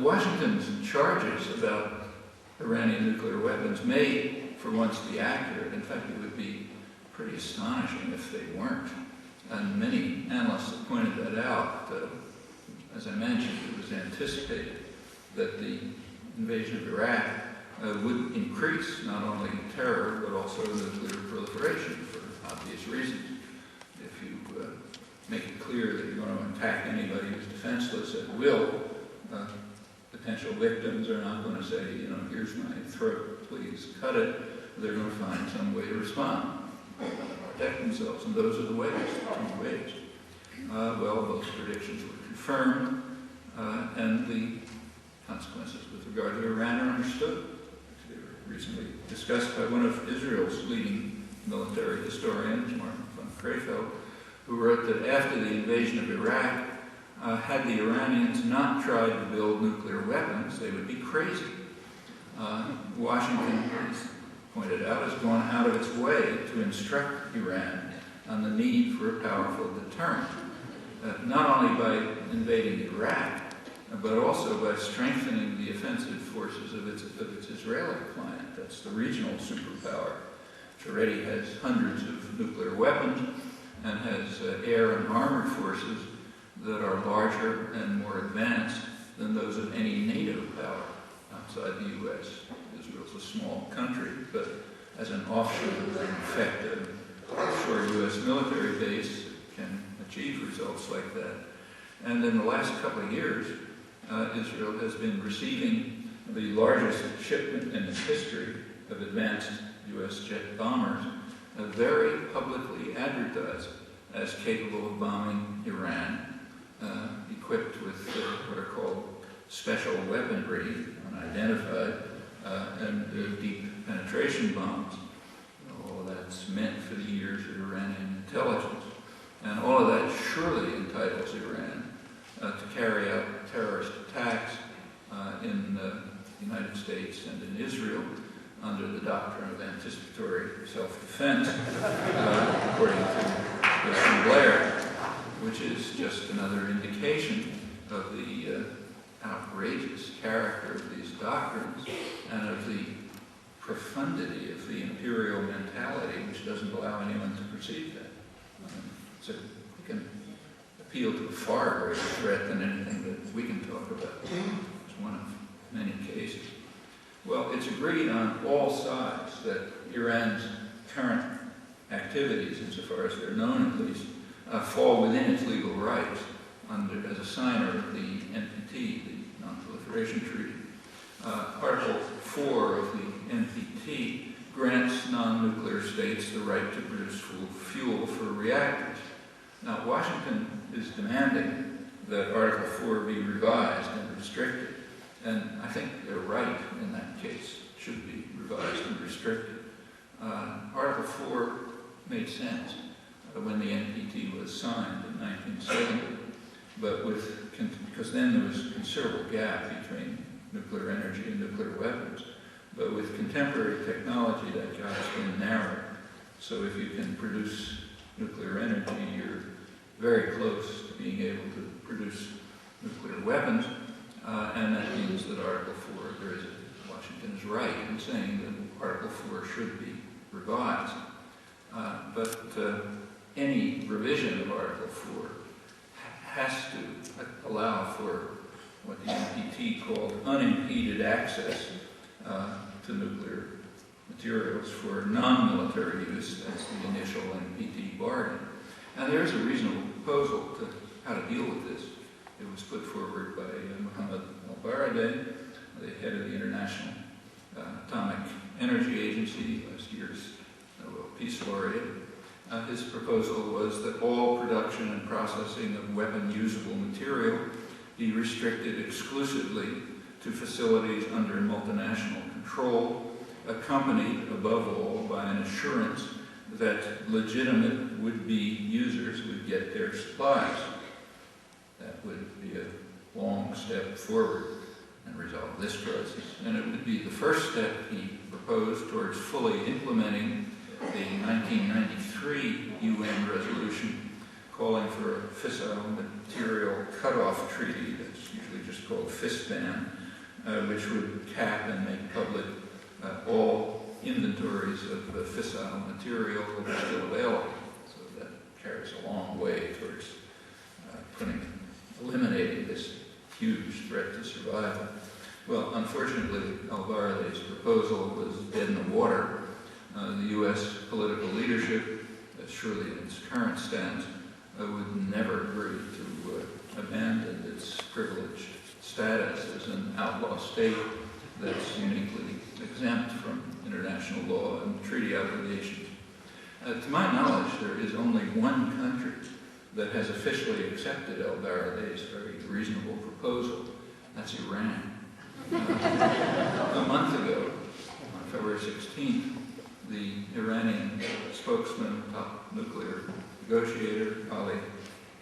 Washington's charges about Iranian nuclear weapons may, for once, be accurate. In fact, it would be pretty astonishing if they weren't. And many analysts have pointed that out. As I mentioned, it was anticipated that the invasion of Iraq would increase not only terror, but also nuclear proliferation for obvious reasons. If you make it clear that you're going to attack anybody who's defenseless at will, potential victims are not going to say, you know, here's my throat, please cut it. They're going to find some way to respond, protect themselves, and those are the ways, two ways. Well, those predictions were confirmed, and the consequences with regard to Iran are understood. They were recently discussed by one of Israel's leading military historians, Martin von Crefeld, who wrote that after the invasion of Iraq, had the Iranians not tried to build nuclear weapons, they would be crazy. Washington, as pointed out, has gone out of its way to instruct Iran on the need for a powerful deterrent, not only by invading Iraq, but also by strengthening the offensive forces of its Israeli client. That's the regional superpower, which already has hundreds of nuclear weapons and has air and armored forces that are larger and more advanced than those of any NATO power outside the U.S. Israel's a small country, but as an offshoot of an effective offshore U.S. military base can achieve results like that. And in the last couple of years, Israel has been receiving the largest shipment in its history of advanced U.S. jet bombers, very publicly advertised as capable of bombing Iran, equipped with what are called special weaponry, unidentified, and deep penetration bombs. All of that's meant for the ears of Iranian intelligence. And all of that surely entitles Iran to carry out terrorist attacks in the United States and in Israel under the doctrine of anticipatory self-defense, according to President Blair, which is just another indication of the outrageous character of these doctrines and of the profundity of the imperial mentality, which doesn't allow anyone to perceive that. So we can appeal to a far greater threat than anything that we can talk about. It's one of many cases. Well, it's agreed on all sides that Iran's current activities, insofar as they're known at least, fall within its legal rights as a signer of the NPT, the Non-Proliferation Treaty. Article 4 of the NPT grants non-nuclear states the right to produce fuel for reactors. Now, Washington is demanding that Article 4 be revised and restricted, and I think they're right in that case. It should be revised and restricted. Article 4 made sense when the NPT was signed in 1970, but because then there was a considerable gap between nuclear energy and nuclear weapons. But with contemporary technology, that gap has been narrowed. So if you can produce nuclear energy, you're very close to being able to produce nuclear weapons, and that means that Article 4, Washington is right in saying that Article 4 should be revised. But any revision of Article 4 has to allow for what the NPT called unimpeded access to nuclear materials for non-military use. That's the initial NPT bargain. And there's a reasonable proposal to how to deal with this. It was put forward by Mohammed al-Baradei, the head of the International Atomic Energy Agency, last year's Nobel Peace Laureate. His proposal was that all production and processing of weapon-usable material be restricted exclusively to facilities under multinational control, accompanied, above all, by an assurance that legitimate would-be users would get their supplies. That would be a long step forward and resolve this crisis. And it would be the first step he proposed towards fully implementing the 1993 UN resolution calling for a fissile material cutoff treaty, that's usually just called fist ban, which would cap and make public all inventories of fissile material that are still available. So that carries a long way towards eliminating this huge threat to survival. Well, unfortunately, Alvarede's proposal was dead in the water. The U.S. political leadership, surely in its current stance, would never agree to abandon its privileged status as an outlaw state that's uniquely exempt from international law and treaty obligations. To my knowledge, there is only one country that has officially accepted Alvarede's very reasonable proposal. That's Iran. A month ago, on February 16th, the Iranian spokesman, top nuclear negotiator, Ali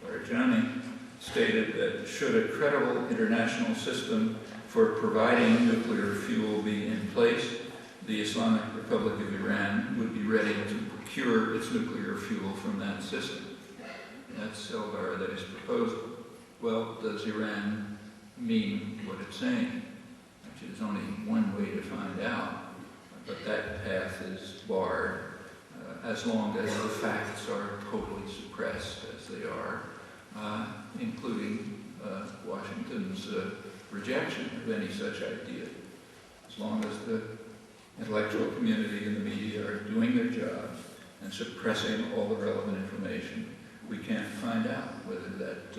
Larijani, stated that should a credible international system for providing nuclear fuel be in place, the Islamic Republic of Iran would be ready to procure its nuclear fuel from that system. That's Alvarede's proposal. Well, does Iran mean what it's saying? Actually, there's only one way to find out, but that path is barred as long as the facts are totally suppressed, as they are, including Washington's rejection of any such idea. As long as the intellectual community and the media are doing their jobs and suppressing all the relevant information, we can't find out whether that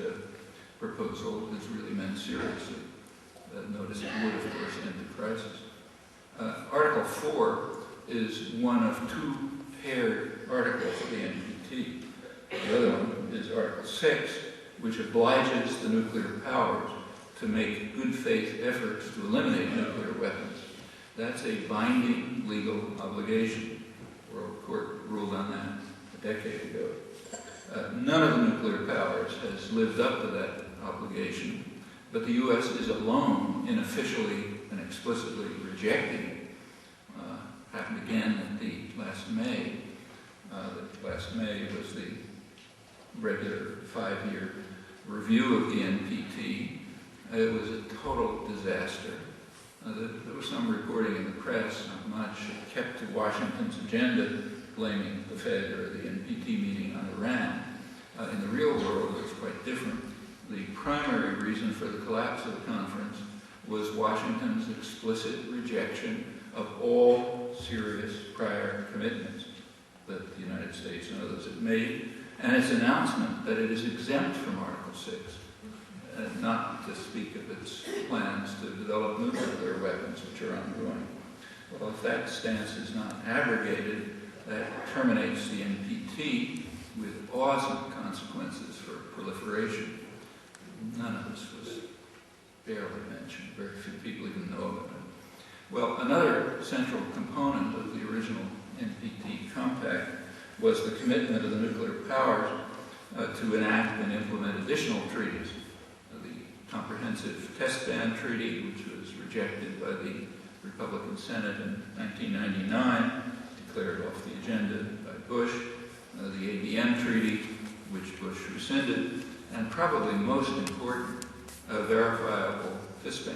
proposal is really meant seriously. Notice it would, of course, end the crisis. Article 4 is one of two paired articles of the NPT. The other one is Article 6, which obliges the nuclear powers to make good faith efforts to eliminate nuclear weapons. That's a binding legal obligation. The World Court ruled on that a decade ago. None of the nuclear powers has lived up to that obligation, but the U.S. is alone in officially and explicitly rejecting it. Happened again at the last May. Last May was the regular 5-year review of the NPT. It was a total disaster. There was some reporting in the press, not much. It kept to Washington's agenda, blaming the failure of the NPT meeting on Iran. In the real world, it was quite different. The primary reason for the collapse of the conference was Washington's explicit rejection of all serious prior commitments that the United States and others had made, and its announcement that it is exempt from Article 6, not to speak of its plans to develop nuclear weapons, which are ongoing. Well, if that stance is not abrogated, that terminates the NPT with awesome consequences for proliferation. None of this was barely mentioned. Very few people even know about it. Well, another central component of the original NPT compact was the commitment of the nuclear powers to enact and implement additional treaties. The Comprehensive Test Ban Treaty, which was rejected by the Republican Senate in 1999, declared off the agenda by Bush, the ABM Treaty, which Bush rescinded, and probably most important, a verifiable fissile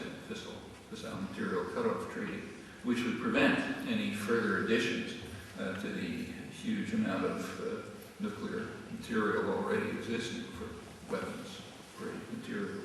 material cutoff treaty, which would prevent any further additions to the huge amount of nuclear material already existing for weapons-grade material.